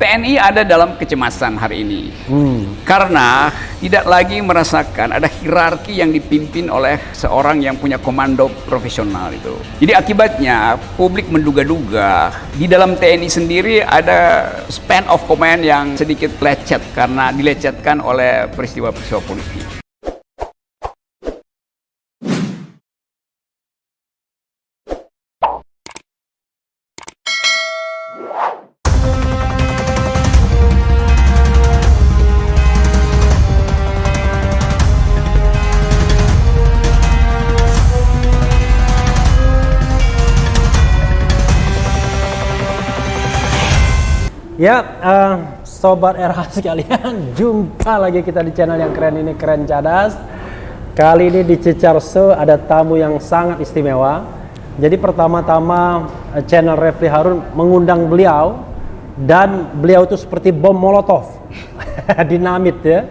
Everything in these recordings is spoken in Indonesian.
TNI ada dalam kecemasan hari ini karena tidak lagi merasakan ada hierarki yang dipimpin oleh seorang yang punya komando profesional itu. Jadi akibatnya publik menduga-duga di dalam TNI sendiri ada span of command yang sedikit lecet karena dilecetkan oleh peristiwa-peristiwa politik. Ya, Sobat RH sekalian, jumpa lagi kita di channel yang keren ini, Keren Cadas. Kali ini di Cicarso ada tamu yang sangat istimewa. Jadi pertama-tama channel Refli Harun mengundang beliau, dan beliau itu seperti bom molotov, dinamit ya.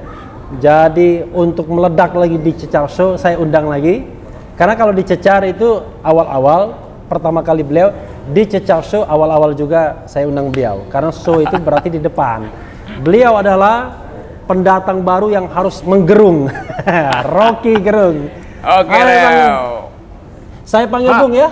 Jadi untuk meledak lagi di Cicarso, saya undang lagi. Karena kalau di Cecar itu awal-awal, pertama kali beliau di Cecar Show, awal-awal juga saya undang beliau karena show itu berarti di depan. Beliau adalah pendatang baru yang harus menggerung. Rocky Gerung. Oke, saya panggil Bung ya.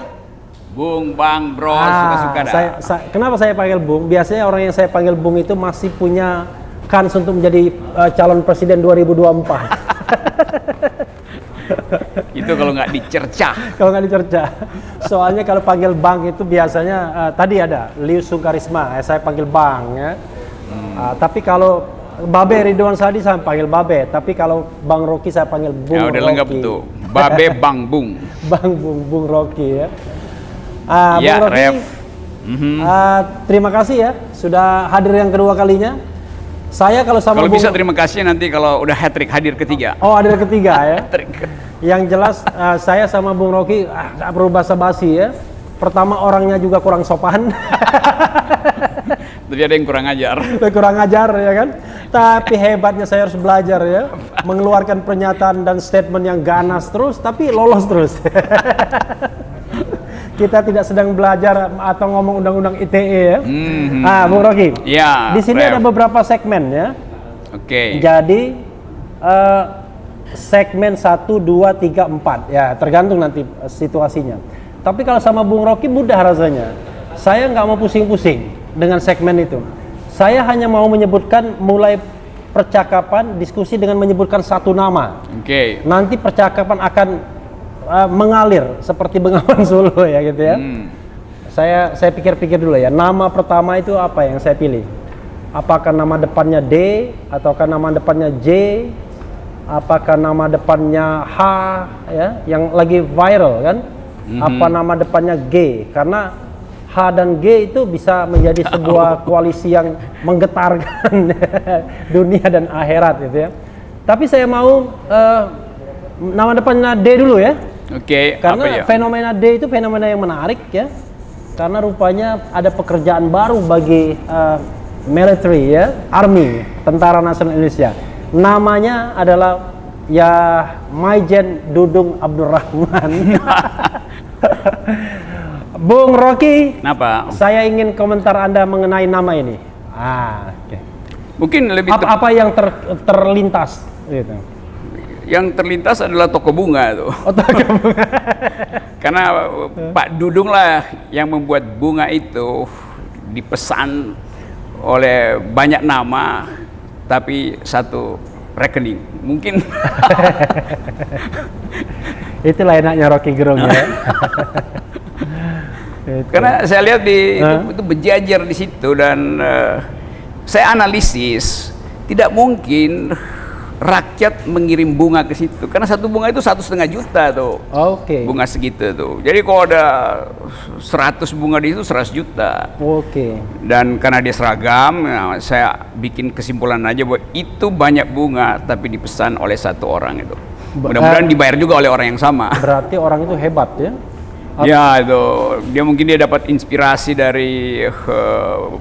Bung, Bang, Bro, suka-suka dah. Kenapa saya panggil Bung? Biasanya orang yang saya panggil Bung itu masih punya kans untuk menjadi calon presiden 2024. Itu kalau nggak dicercah. Kalau nggak dicercah. Soalnya kalau panggil Bang itu biasanya tadi ada Liu Sungkarisma, saya panggil Bang ya. Tapi kalau Babe Ridwan Sadi saya panggil Babe, tapi kalau Bang Rocky saya panggil Bung. Ya udah lengkap tuh. Babe Bang Bung. Bang Bung, Bung Rocky ya. Ya, Bung Rocky, Ref. Terima kasih ya sudah hadir yang kedua kalinya. Saya kalau sama Kalau Bung, bisa terima kasih nanti kalau udah hat-trick hadir ketiga. Oh, hadir ketiga ya. Hat-trick. Yang jelas saya sama Bung Rocky nggak perlu basa-basi ya. Pertama orangnya juga kurang sopan. Tapi ada yang kurang ajar. Kurang ajar ya kan. Tapi hebatnya saya harus belajar ya. Mengeluarkan pernyataan dan statement yang ganas terus tapi lolos terus. Kita tidak sedang belajar atau ngomong undang-undang ITE ya. Bung Rocky. Ya. Di sini ada beberapa segmen ya. Oke. Jadi segmen 1, 2, 3, 4 ya tergantung nanti situasinya. Tapi kalau sama Bung Rocky mudah rasanya. Saya nggak mau pusing-pusing dengan segmen itu. Saya hanya mau menyebutkan mulai percakapan diskusi dengan menyebutkan satu nama. Oke. Nanti percakapan akan mengalir seperti Bengawan Solo ya gitu ya. Saya pikir-pikir dulu ya. Nama pertama itu apa yang saya pilih? Apakah nama depannya D ataukah nama depannya J? Apakah nama depannya H ya yang lagi viral kan? Apa nama depannya G? Karena H dan G itu bisa menjadi sebuah koalisi yang menggetarkan dunia dan akhirat gitu ya. Tapi saya mau nama depannya D dulu ya. Oke. Karena apa ya? fenomena D itu fenomena yang menarik ya. Karena rupanya ada pekerjaan baru bagi military ya, army, Tentara Nasional Indonesia. Namanya adalah ya Maijen Dudung Abdurrahman. Bung Rocky, Kenapa? saya ingin komentar Anda mengenai nama ini. Okay. Mungkin lebih Apa yang terlintas gitu. yang terlintas adalah toko bunga tuh. Oh, bunga. Karena Pak Dudung lah yang membuat bunga itu dipesan oleh banyak nama tapi satu rekening. Mungkin Itulah enaknya Rocky Gerung ya. Karena saya lihat itu berjajar di situ dan saya analisis tidak mungkin rakyat mengirim bunga ke situ karena satu bunga itu 1,5 juta tuh. Oke. Bunga segitu tuh. Jadi kalau ada 100 bunga di situ 100 juta. Oke. Dan karena dia seragam, nah, saya bikin kesimpulan aja bahwa itu banyak bunga tapi dipesan oleh satu orang itu. Mudah-mudahan dibayar juga oleh orang yang sama. Berarti orang itu hebat ya. Ya itu, dia dapat inspirasi dari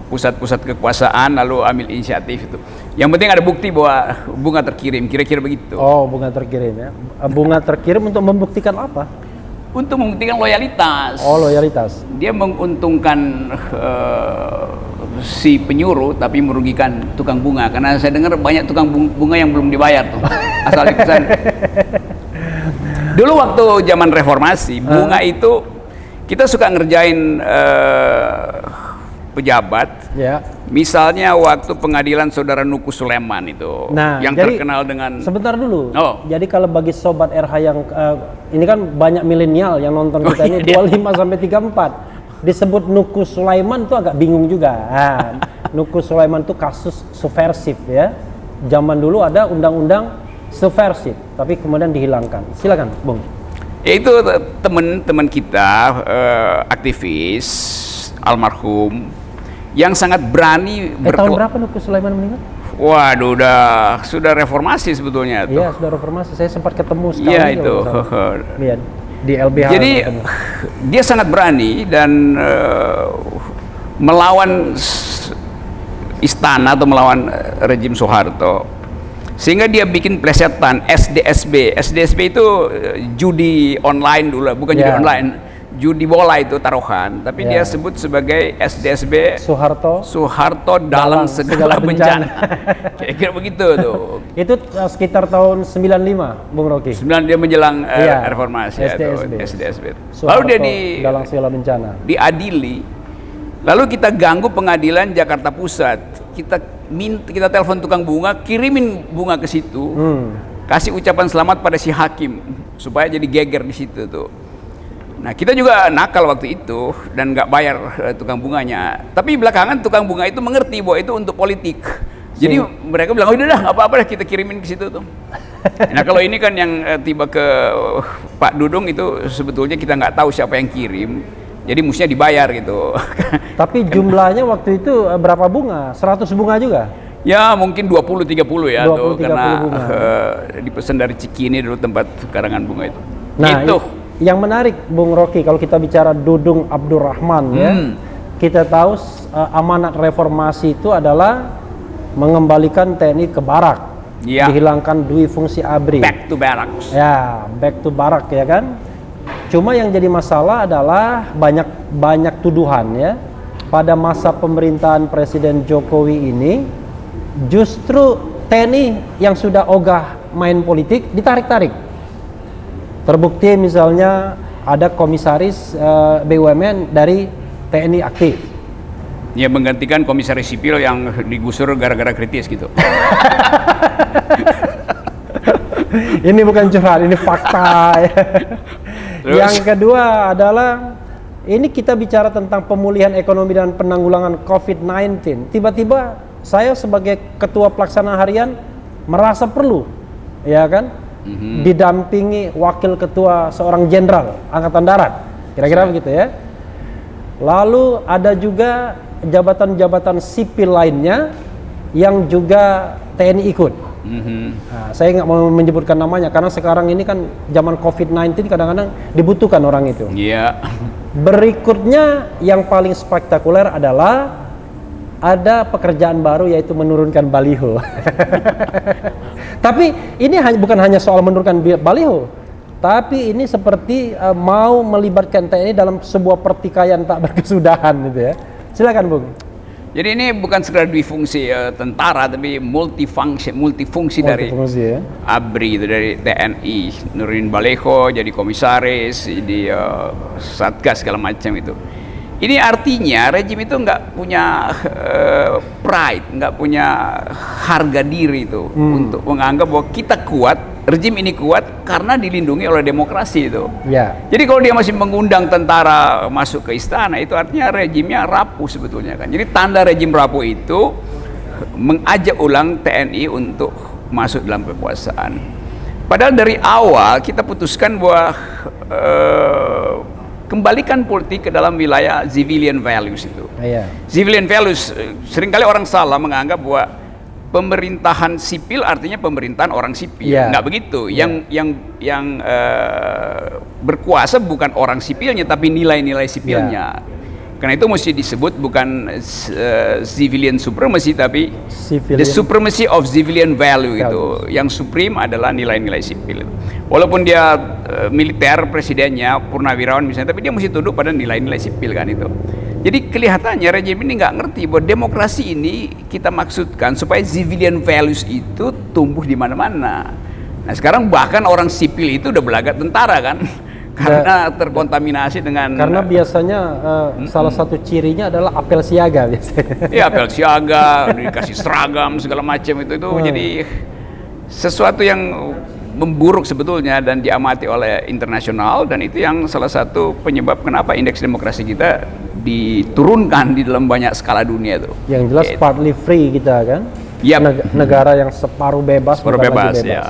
pusat-pusat kekuasaan lalu ambil inisiatif itu. Yang penting ada bukti bahwa bunga terkirim, kira-kira begitu. Oh, bunga terkirim ya. Bunga terkirim untuk membuktikan apa? Untuk membuktikan loyalitas. Oh, loyalitas. Dia menguntungkan si penyuruh tapi merugikan tukang bunga, karena saya dengar banyak tukang bunga yang belum dibayar tuh asal ikutan. Dulu waktu zaman reformasi bunga itu kita suka ngerjain pejabat. Ya. Misalnya waktu pengadilan saudara Nuku Sulaiman itu, Nah, yang jadi, terkenal dengan sebentar dulu. Oh. Jadi kalau bagi sobat RH yang ini kan banyak milenial yang nonton kita ini 25 sampai 34. Disebut Nuku Sulaiman itu agak bingung juga. Nah, Nuku Sulaiman itu kasus subversif ya. Zaman dulu ada undang-undang subversif, tapi kemudian dihilangkan. Silakan, Bung. itu teman-teman kita aktivis almarhum yang sangat berani Tahun berapa Nuku Sulaiman meninggal? Waduh, sudah reformasi sebetulnya tuh. Iya, sudah reformasi. Saya sempat ketemu sekali. Iya itu. Iya, di LBH. Jadi dia sangat berani dan melawan istana atau melawan rejim Soeharto, sehingga dia bikin plesetan SDSB. SDSB itu judi online dulu, bukan judi online, judi bola itu taruhan, tapi dia sebut sebagai SDSB Soeharto dalam segala bencana. Kira-kira begitu tuh. Itu sekitar tahun 95, Bung Rocky. 9 dia menjelang reformasi SDSB. Lalu dia dalam segala bencana diadili. Lalu kita ganggu pengadilan Jakarta Pusat. Kita telepon tukang bunga, kirimin bunga ke situ. Kasih ucapan selamat pada si hakim supaya jadi geger di situ tuh. Nah, kita juga nakal waktu itu dan nggak bayar tukang bunganya. Tapi belakangan tukang bunga itu mengerti bahwa itu untuk politik. Jadi mereka bilang, oh udah dah, apa-apa dah kita kirimin ke situ tuh. Nah, kalau ini kan yang tiba ke Pak Dudung itu sebetulnya kita nggak tahu siapa yang kirim. Jadi mestinya dibayar gitu. Tapi jumlahnya waktu itu berapa bunga? 100 bunga juga? Ya mungkin 20-30 ya 20, tuh, karena dipesan dari Cikini dulu tempat karangan bunga itu. Nah, itu yang menarik Bung Rocky, kalau kita bicara Dudung Abdurrahman ya, kita tahu amanat reformasi itu adalah mengembalikan TNI ke barak, dihilangkan dui fungsi ABRI. Back to barracks. Ya, back to barak ya kan. Cuma yang jadi masalah adalah banyak tuduhan ya. Pada masa pemerintahan Presiden Jokowi ini, justru TNI yang sudah ogah main politik ditarik-tarik. Terbukti misalnya ada komisaris BUMN dari TNI aktif. Ya, menggantikan komisaris sipil yang digusur gara-gara kritis gitu. Ini bukan curhat, ini fakta. Yang kedua adalah ini kita bicara tentang pemulihan ekonomi dan penanggulangan COVID-19. Tiba-tiba saya sebagai ketua pelaksana harian merasa perlu, ya kan, didampingi wakil ketua seorang jenderal angkatan darat, kira-kira begitu ya. Lalu ada juga jabatan-jabatan sipil lainnya yang juga TNI ikut. Nah, saya nggak mau menyebutkan namanya karena sekarang ini kan zaman COVID-19 kadang-kadang dibutuhkan orang itu. Iya. Berikutnya yang paling spektakuler adalah ada pekerjaan baru yaitu menurunkan baliho. Tapi ini bukan hanya soal menurunkan baliho, tapi ini seperti mau melibatkan TNI dalam sebuah pertikaian tak berkesudahan gitu ya. Silakan Bung. Jadi ini bukan sekedar difungsi tentara, tapi multifungsi dari ya? ABRI itu, dari TNI, nurunin baleho, jadi komisaris, jadi satgas segala macam itu. Ini artinya rejim itu nggak punya pride, nggak punya harga diri itu untuk menganggap bahwa kita kuat, rejim ini kuat karena dilindungi oleh demokrasi itu. Ya. Jadi kalau dia masih mengundang tentara masuk ke istana, itu artinya rejimnya rapuh sebetulnya kan. Jadi tanda rejim rapuh itu mengajak ulang TNI untuk masuk dalam kekuasaan. Padahal dari awal kita putuskan bahwa kembalikan politik ke dalam wilayah civilian values itu. Civilian values, seringkali orang salah menganggap bahwa pemerintahan sipil artinya pemerintahan orang sipil. Nggak begitu. Yang berkuasa bukan orang sipilnya, tapi nilai-nilai sipilnya. Karena itu mesti disebut bukan civilian supremacy, tapi the supremacy of civilian value itu. Yang supreme adalah nilai-nilai sipil. Walaupun dia militer presidennya, purnawirawan misalnya, tapi dia mesti tunduk pada nilai-nilai sipil kan itu. Jadi kelihatannya rejim ini nggak ngerti bahwa demokrasi ini kita maksudkan supaya civilian values itu tumbuh di mana-mana. Nah sekarang bahkan orang sipil itu udah belaga tentara kan, karena terkontaminasi dengan. Karena biasanya salah satu cirinya adalah apel siaga biasanya. Ya apel siaga, dikasih seragam segala macam itu jadi sesuatu yang memburuk sebetulnya dan diamati oleh internasional, dan itu yang salah satu penyebab kenapa indeks demokrasi kita diturunkan di dalam banyak skala dunia itu. Yang jelas partly free kita kan. Yep. Negara yang separuh bebas, Separuh bukan bebas, lagi bebas. ya.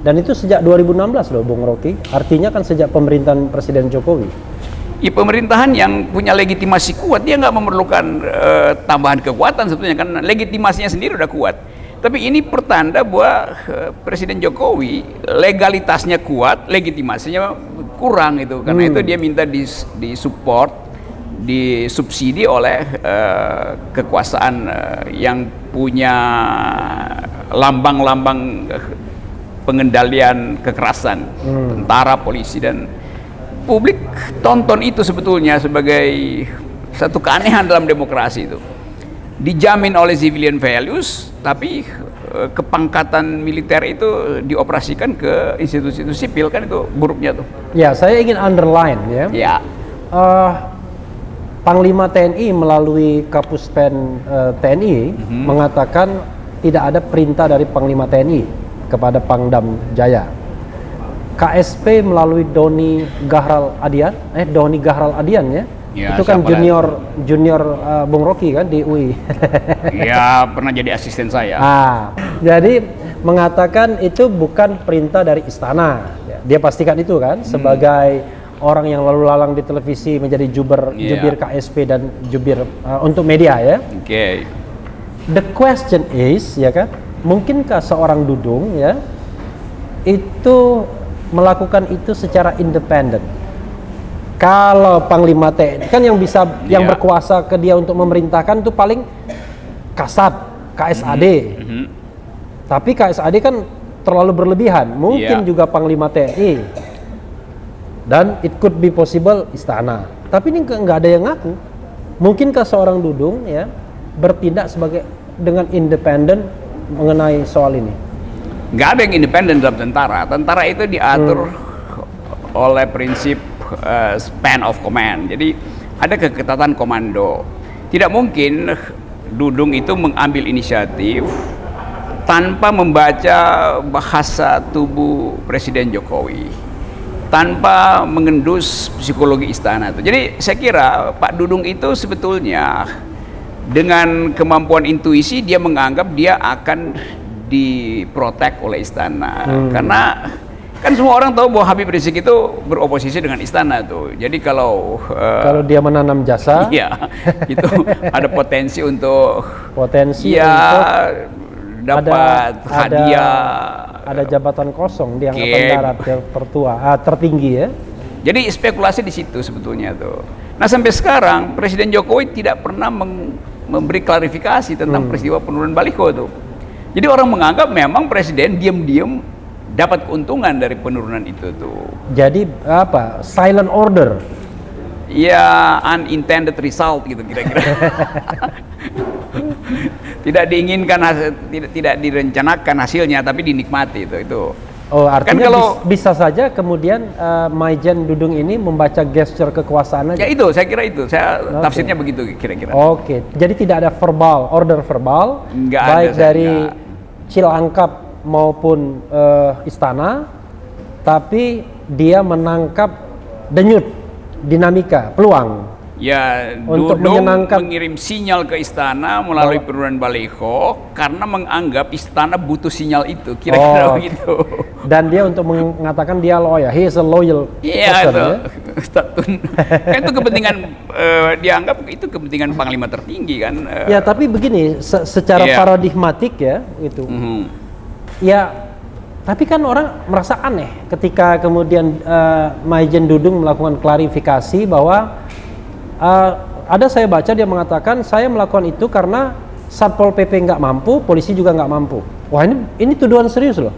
Dan itu sejak 2016 loh Bung Rocky. Artinya kan sejak pemerintahan Presiden Jokowi. Ya, pemerintahan yang punya legitimasi kuat dia nggak memerlukan tambahan kekuatan sebetulnya, kan legitimasinya sendiri udah kuat. Tapi ini pertanda bahwa Presiden Jokowi legalitasnya kuat, legitimasinya kurang itu. Karena itu dia minta disupport, disubsidi oleh kekuasaan yang punya lambang-lambang pengendalian kekerasan, tentara, polisi, dan publik tonton itu sebetulnya sebagai satu keanehan dalam demokrasi itu. Dijamin oleh civilian values, tapi kepangkatan militer itu dioperasikan ke institusi sipil, kan itu buruknya tuh. Ya, saya ingin underline ya. Ya. Panglima TNI melalui Kapuspen TNI mengatakan tidak ada perintah dari Panglima TNI kepada Pangdam Jaya. KSP melalui Doni Gahral Adian ya. Ya, itu kan junior Bung Rocky kan di UI. Ya, pernah jadi asisten saya. Jadi mengatakan itu bukan perintah dari istana. Dia pastikan itu kan sebagai orang yang lalu lalang di televisi menjadi jubir KSP dan jubir untuk media ya. Oke. The question is ya kan, mungkinkah seorang Dudung ya itu melakukan itu secara independen? Kalau Panglima TNI kan yang bisa yang berkuasa ke dia untuk memerintahkan itu paling Kasat, KSAD. Tapi KSAD kan terlalu berlebihan. Mungkin juga Panglima TNI. Dan it could be possible istana. Tapi ini nggak ada yang ngaku. Mungkinkah seorang Dudung ya bertindak dengan independen mengenai soal ini? Nggak ada yang independen dalam tentara. Tentara itu diatur oleh prinsip span of command. Jadi ada keketatan komando. Tidak mungkin Dudung itu mengambil inisiatif tanpa membaca bahasa tubuh Presiden Jokowi, tanpa mengendus psikologi istana itu. Jadi saya kira Pak Dudung itu sebetulnya dengan kemampuan intuisi dia menganggap dia akan diprotek oleh istana. Karena kan semua orang tahu bahwa Habib Rizik itu beroposisi dengan istana tuh. Jadi kalau dia menanam jasa, iya, itu ada potensi untuk dapat hadiah, ada jabatan kosong di angkatan darat yang tertinggi ya. Jadi spekulasi di situ sebetulnya tuh. Nah sampai sekarang Presiden Jokowi tidak pernah memberi klarifikasi tentang peristiwa penurunan baliho tuh. Jadi orang menganggap memang Presiden diam-diam dapat keuntungan dari penurunan itu tuh. Jadi apa? Silent order. Ya, unintended result gitu kira-kira. Tidak diinginkan, tidak direncanakan hasilnya, tapi dinikmati itu. Oh, artinya kan kalau bisa saja kemudian Maijen Dudung ini membaca gesture kekuasaan aja. Ya itu, saya kira itu. Tafsirnya begitu kira-kira. Oke. Jadi tidak ada order verbal, baik dari Cilangkap maupun istana, tapi dia menangkap denyut dinamika peluang ya untuk Dudung menyenangkan, mengirim sinyal ke istana melalui penurunan baliho karena menganggap istana butuh sinyal itu kira-kira begitu, dan dia untuk mengatakan dia loyal, he is a loyal person, kan itu kepentingan dianggap itu kepentingan panglima tertinggi kan. Ya tapi begini secara paradigmatik ya itu. Ya, tapi kan orang merasa aneh ketika kemudian Maijen Dudung melakukan klarifikasi bahwa ada saya baca dia mengatakan saya melakukan itu karena Satpol PP nggak mampu, polisi juga nggak mampu. Wah ini tuduhan serius loh.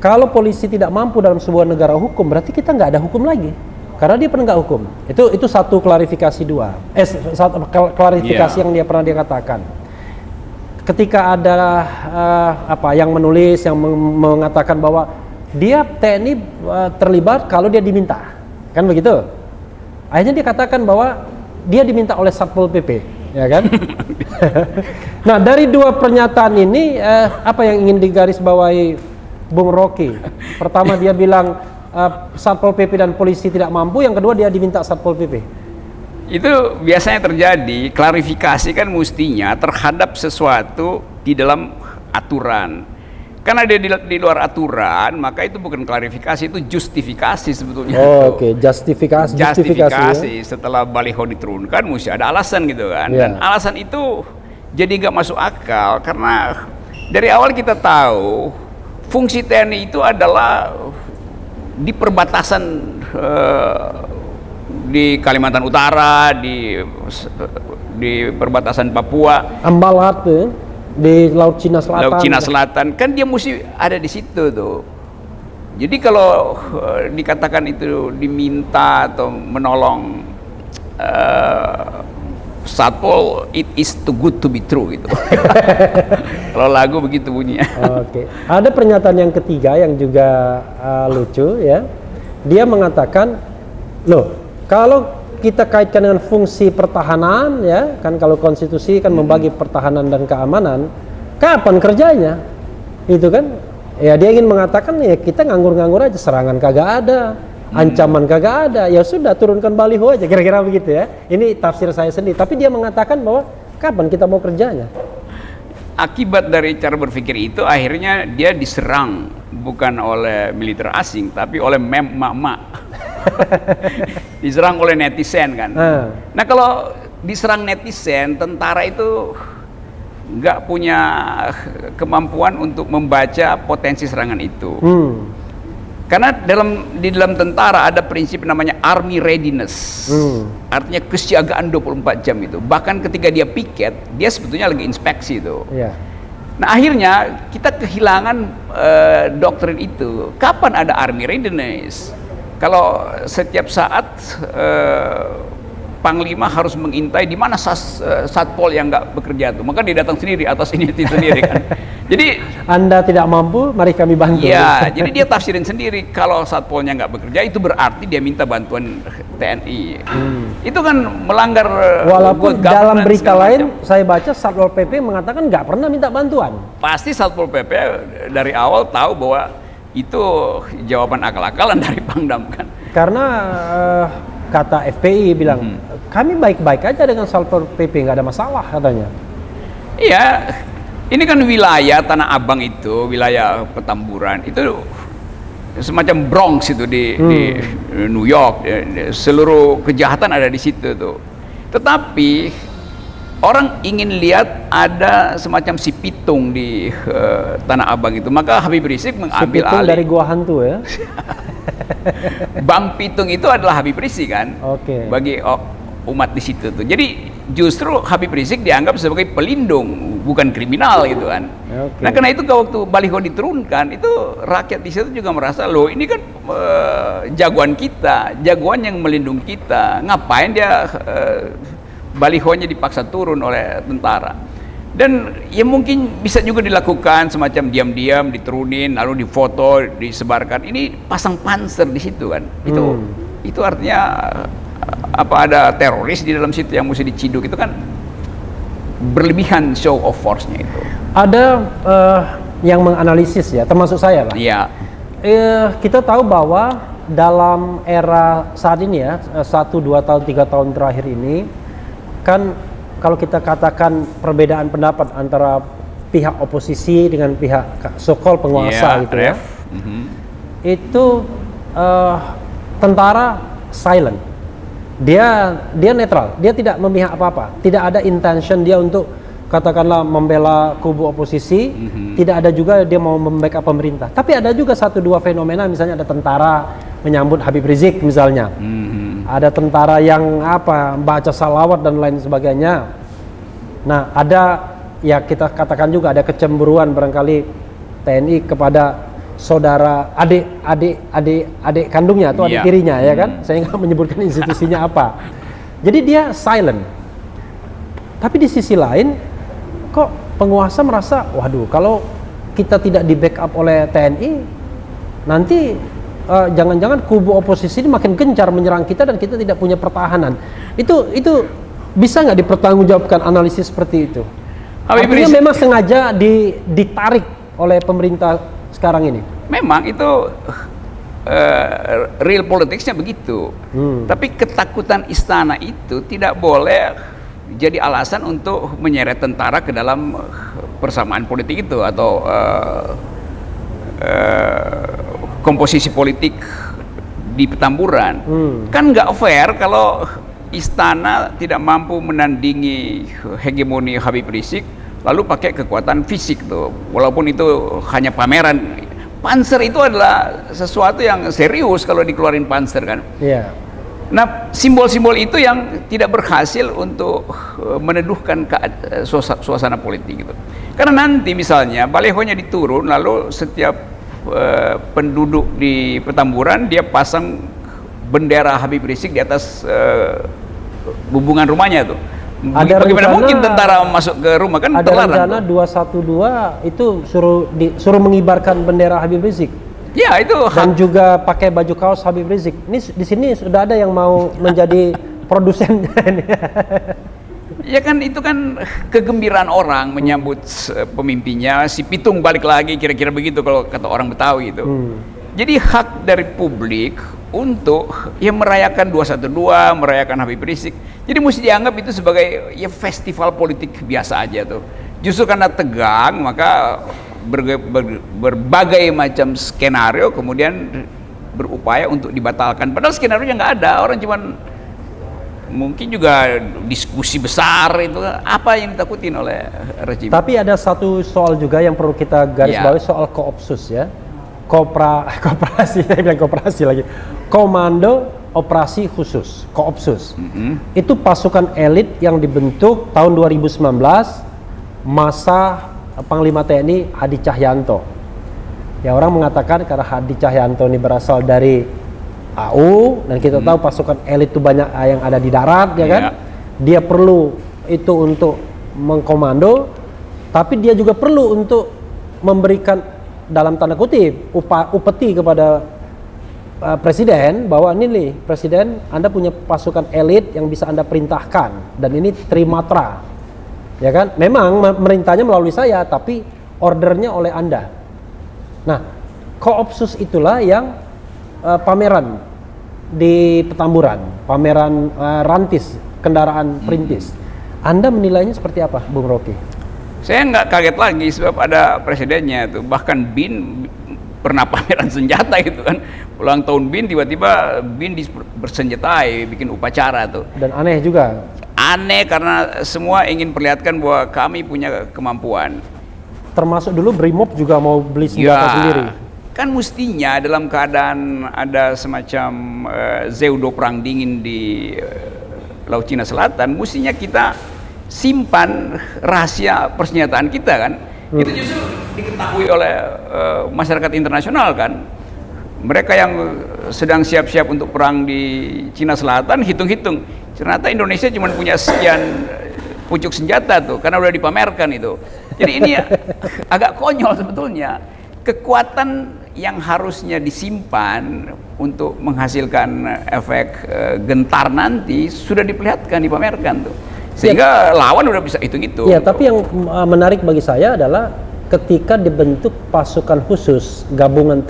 Kalau polisi tidak mampu dalam sebuah negara hukum, berarti kita nggak ada hukum lagi. karena dia penegak hukum. Itu satu klarifikasi satu klarifikasi Iya. yang dia pernah dia katakan. Ketika ada yang menulis yang mengatakan bahwa dia TNI terlibat kalau dia diminta, kan begitu. Akhirnya dia katakan bahwa dia diminta oleh Satpol PP, ya kan? Nah, dari dua pernyataan ini apa yang ingin digarisbawahi Bung Rocky? Pertama dia bilang Satpol PP dan polisi tidak mampu, yang kedua dia diminta Satpol PP. Itu biasanya terjadi, klarifikasi kan mestinya terhadap sesuatu di dalam aturan. Karena dia di luar aturan, maka itu bukan klarifikasi, itu justifikasi sebetulnya. Oh, oke, justifikasi ya? Setelah baliho diturunkan mesti ada alasan gitu kan. Ya. Dan alasan itu jadi nggak masuk akal karena dari awal kita tahu fungsi TNI itu adalah di perbatasan di Kalimantan Utara, di perbatasan Papua, Ambalat di Laut Cina Selatan. Laut Cina Selatan, kan dia mesti ada di situ tuh. Jadi kalau dikatakan itu diminta atau menolong Satpol, it is too good to be true gitu. Kalau lagu begitu bunyinya. Oke. Ada pernyataan yang ketiga yang juga lucu ya. Dia mengatakan, loh, kalau kita kaitkan dengan fungsi pertahanan ya, kan kalau konstitusi kan membagi pertahanan dan keamanan, kapan kerjanya? Itu kan. Ya dia ingin mengatakan ya kita nganggur-nganggur aja, serangan kagak ada, ancaman kagak ada, ya sudah turunkan baliho aja, kira-kira begitu ya. Ini tafsir saya sendiri, tapi dia mengatakan bahwa kapan kita mau kerjanya? Akibat dari cara berpikir itu akhirnya dia diserang bukan oleh militer asing tapi oleh mak-mak. Diserang oleh netizen kan. Nah kalau diserang netizen, tentara itu nggak punya kemampuan untuk membaca potensi serangan itu. Karena di dalam tentara ada prinsip namanya army readiness. Artinya kesiagaan 24 jam itu. Bahkan ketika dia piket, dia sebetulnya lagi inspeksi itu. Yeah. Nah akhirnya kita kehilangan doktrin itu. Kapan ada army readiness? Kalau setiap saat Panglima harus mengintai di mana Satpol yang nggak bekerja tuh, maka dia datang sendiri atas inisiatif sendiri kan. Jadi Anda tidak mampu, mari kami bantu. ya, jadi dia tafsirin sendiri kalau Satpolnya nggak bekerja itu berarti dia minta bantuan TNI. Itu kan melanggar. Walaupun dalam berita lain macam. saya baca Satpol PP mengatakan nggak pernah minta bantuan. Pasti Satpol PP dari awal tahu bahwa itu jawaban akal-akalan dari Pangdam kan. Karena kata FPI bilang kami baik-baik aja dengan Satpol PP, nggak ada masalah katanya. Iya, ini kan wilayah Tanah Abang itu, wilayah Petamburan itu semacam Bronx itu di New York, seluruh kejahatan ada di situ tuh. Tetapi orang ingin lihat ada semacam si pitung di Tanah Abang itu, maka Habib Rizik mengambil Si Pitung alih. dari gua hantu ya. Bang Pitung itu adalah Habib Rizik kan, Oke. bagi umat di situ tuh. Jadi justru Habib Rizik dianggap sebagai pelindung, bukan kriminal gitu kan. Oke. Nah karena itu waktu baliho diturunkan itu rakyat di situ juga merasa loh ini kan jagoan kita, jagoan yang melindungi kita. Ngapain dia balihonya dipaksa turun oleh tentara? Dan ya mungkin bisa juga dilakukan semacam diam-diam diturunin lalu difoto disebarkan. Ini pasang panser di situ kan. Itu artinya apa ada teroris di dalam situ yang mesti diciduk, itu kan berlebihan show of force-nya itu. Ada yang menganalisis ya, termasuk saya lah. Iya. Kita tahu bahwa dalam era saat ini ya, 1, 2 tahun, 3 tahun terakhir ini, kan kalau kita katakan perbedaan pendapat antara pihak oposisi dengan pihak so-called penguasa gitu ya, itu tentara silent. Dia netral, dia tidak memihak apa-apa, tidak ada intention dia untuk katakanlah membela kubu oposisi, tidak ada juga dia mau membackup pemerintah. Tapi ada juga 1-2 fenomena, misalnya ada tentara menyambut Habib Rizik misalnya, ada tentara yang baca salawat dan lain sebagainya. Nah ada ya kita katakan juga ada kecemburuan barangkali TNI kepada saudara adik kandungnya atau adik tirinya ya kan, saya nggak menyebutkan institusinya apa. Jadi dia silent. Tapi di sisi lain kok penguasa merasa, waduh kalau kita tidak di backup oleh TNI nanti jangan-jangan kubu oposisi ini makin gencar menyerang kita dan kita tidak punya pertahanan. Itu bisa nggak dipertanggungjawabkan analisis seperti itu? Artinya memang sengaja ditarik oleh pemerintah sekarang ini. Memang itu real politicsnya begitu. Tapi ketakutan istana itu tidak boleh jadi alasan untuk menyeret tentara ke dalam persamaan politik itu atau komposisi politik di Petamburan. Kan nggak fair kalau istana tidak mampu menandingi hegemoni Habib Rizik lalu pakai kekuatan fisik tuh, walaupun itu hanya pameran. Panser itu adalah sesuatu yang serius kalau dikeluarin panser kan. Iya. Nah, simbol-simbol itu yang tidak berhasil untuk meneduhkan suasana politik gitu. Karena nanti misalnya balehonya diturun, lalu setiap penduduk di Petamburan dia pasang bendera Habib Rizik di atas hubungan rumahnya tuh. Bagaimana mungkin tentara masuk ke rumah, kan terlarang. Ada rencana 212 itu suruh mengibarkan bendera Habib Rizik. Ya, itu dan juga pakai baju kaos Habib Rizik. Ini di sini sudah ada yang mau menjadi produsen. Ya kan, itu kan kegembiraan orang menyambut pemimpinnya. Si pitung balik lagi, kira-kira begitu kalau kata orang Betawi itu. Jadi hak dari publik untuk merayakan 212, merayakan Habib Rizik. Jadi mesti dianggap itu sebagai festival politik biasa aja tuh. Justru karena tegang, maka berbagai macam skenario kemudian berupaya untuk dibatalkan. Padahal skenario yang nggak ada, orang cuman mungkin juga diskusi besar itu apa yang ditakutin oleh rejim. Tapi ada satu soal juga yang perlu kita garis bawahi, soal koopsus ya. Koperasi, saya bilang koperasi lagi. Komando Operasi Khusus, Koopsus. Itu pasukan elit yang dibentuk tahun 2019 masa Panglima TNI Hadi Cahyanto. Ya, orang mengatakan karena Hadi Cahyanto ini berasal dari AU dan kita tahu pasukan elit itu banyak yang ada di darat ya kan. Dia perlu itu untuk mengkomando, tapi dia juga perlu untuk memberikan dalam tanda kutip upeti kepada presiden bahwa ini nih presiden, Anda punya pasukan elit yang bisa Anda perintahkan dan ini trimatra ya kan. Memang merintahnya melalui saya tapi ordernya oleh Anda. Nah, Koopsus itulah yang pameran di Petamburan, pameran rantis kendaraan perintis. Anda menilainya seperti apa, Bung Rocky? Saya nggak kaget lagi sebab ada presidennya itu. Bahkan BIN pernah pameran senjata itu kan. Ulang tahun BIN, tiba-tiba BIN bersenjatai, bikin upacara tuh. Dan aneh juga. Aneh karena semua ingin perlihatkan bahwa kami punya kemampuan. Termasuk dulu Brimob juga mau beli senjata sendiri. Kan mestinya dalam keadaan ada semacam zeudo perang dingin di Laut Cina Selatan, mestinya kita simpan rahasia persenjataan kita kan. Itu justru diketahui oleh masyarakat internasional kan. Mereka yang sedang siap-siap untuk perang di Cina Selatan hitung-hitung, ternyata Indonesia cuma punya sekian pucuk senjata tuh karena udah dipamerkan itu. Jadi ini agak konyol sebetulnya. Kekuatan yang harusnya disimpan untuk menghasilkan efek gentar nanti sudah diperlihatkan, dipamerkan tuh. Sehingga lawan udah bisa hitung-hitung. Ya, tapi yang menarik bagi saya adalah ketika dibentuk pasukan khusus gabungan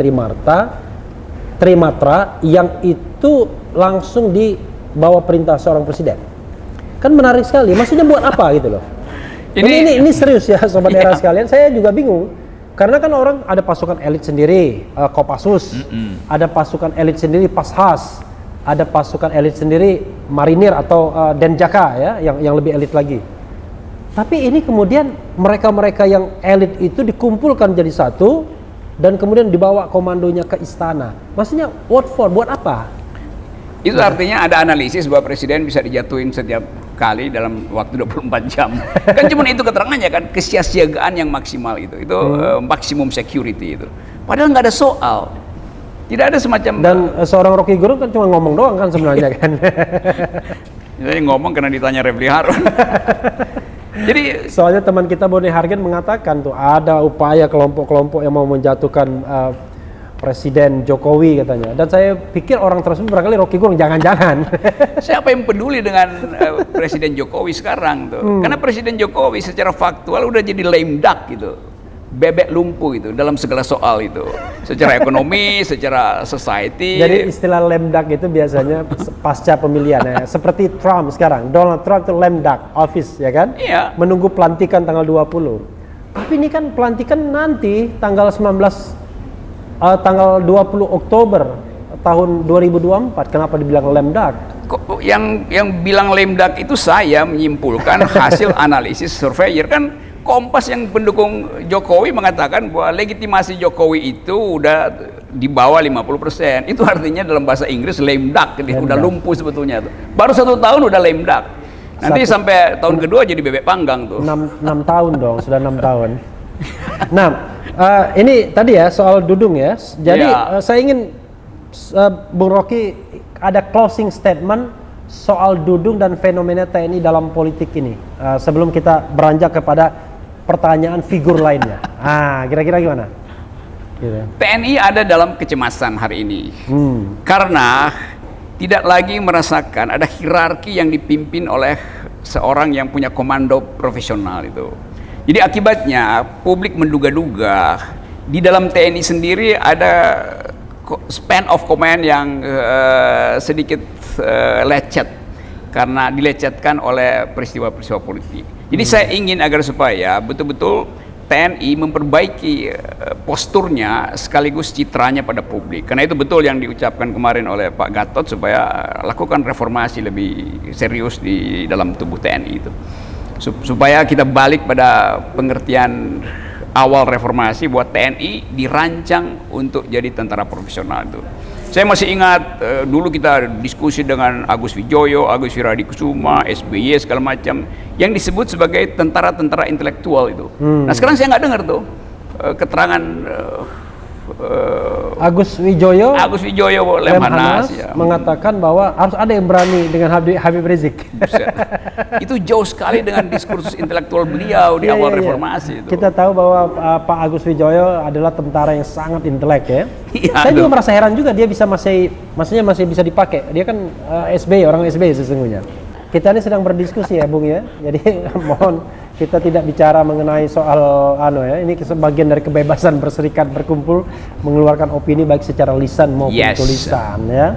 Trimatra yang itu langsung di bawah perintah seorang presiden. Kan menarik sekali. Maksudnya buat apa gitu loh. Ini serius ya Sobat Era sekalian. Saya juga bingung. Karena kan orang ada pasukan elit sendiri, Kopassus, ada pasukan elit sendiri Pashas, ada pasukan elit sendiri marinir atau Denjaka ya, yang lebih elit lagi. Tapi ini kemudian mereka-mereka yang elit itu dikumpulkan jadi satu dan kemudian dibawa komandonya ke istana. Maksudnya what for? Buat apa? Itu artinya ada analisis bahwa presiden bisa dijatuhin setiap kali dalam waktu 24 jam. Kan cuma itu keterangannya kan, kesiapsiagaan yang maksimal itu maksimum security itu. Padahal nggak ada soal. Tidak ada semacam... Dan seorang Rocky Gerung kan cuma ngomong doang kan sebenarnya kan. Saya ngomong karena ditanya Refli Harun. Jadi soalnya teman kita Boni Hargen mengatakan tuh ada upaya kelompok-kelompok yang mau menjatuhkan Presiden Jokowi katanya. Dan saya pikir orang tersebut barangkali Rocky Gerung, jangan-jangan. siapa yang peduli dengan Presiden Jokowi sekarang tuh? Karena Presiden Jokowi secara faktual udah jadi lame duck gitu. Bebek lumpuh itu dalam segala soal itu. Secara ekonomi, secara society. Jadi istilah lame duck itu biasanya pasca pemilihan ya. Seperti Trump sekarang. Donald Trump itu lame duck office ya kan? Iya. Menunggu pelantikan tanggal 20. Tapi ini kan pelantikan nanti tanggal 20 Oktober tahun 2024. Kenapa dibilang lame duck? Kok yang bilang lame duck itu saya menyimpulkan hasil analisis surveyor kan. Kompas yang pendukung Jokowi mengatakan bahwa legitimasi Jokowi itu udah di bawah 50%. Itu artinya dalam bahasa Inggris lame duck, udah lumpuh sebetulnya tuh. Baru 1 tahun udah lame duck. Nanti sampai tahun kedua jadi bebek panggang tuh. 6 tahun dong, sudah 6 tahun. Nah, ini tadi ya soal Dudung ya. Jadi saya ingin Bung Rocky ada closing statement soal Dudung dan fenomena TNI dalam politik ini. Sebelum kita beranjak kepada pertanyaan figur lainnya. Kira-kira gimana? Gitu. TNI ada dalam kecemasan hari ini. Karena tidak lagi merasakan ada hierarki yang dipimpin oleh seorang yang punya komando profesional itu. Jadi akibatnya publik menduga-duga di dalam TNI sendiri ada span of command yang sedikit lecet karena dilecetkan oleh peristiwa-peristiwa politik. Jadi saya ingin agar supaya betul-betul TNI memperbaiki posturnya sekaligus citranya pada publik. Karena itu betul yang diucapkan kemarin oleh Pak Gatot supaya lakukan reformasi lebih serius di dalam tubuh TNI itu. Supaya kita balik pada pengertian awal reformasi bahwa TNI dirancang untuk jadi tentara profesional itu. Saya masih ingat dulu kita diskusi dengan Agus Wijoyo, Agus Wiradikusuma, SBY segala macam yang disebut sebagai tentara-tentara intelektual itu. Nah sekarang saya nggak dengar tuh keterangan Agus Wijoyo Lemhanas ya. mengatakan bahwa harus ada yang berani dengan Habib Rizik. Itu jauh sekali dengan diskursus intelektual beliau di awal reformasi itu. Kita tahu bahwa Pak Agus Wijoyo adalah tentara yang sangat intelek ya. Saya juga merasa heran juga dia bisa maksudnya masih bisa dipakai. Dia kan SBY, orang SBY sesungguhnya. Kita ini sedang berdiskusi ya Bung ya. Jadi mohon kita tidak bicara mengenai soal ini sebagian dari kebebasan berserikat berkumpul mengeluarkan opini baik secara lisan maupun tulisan ya.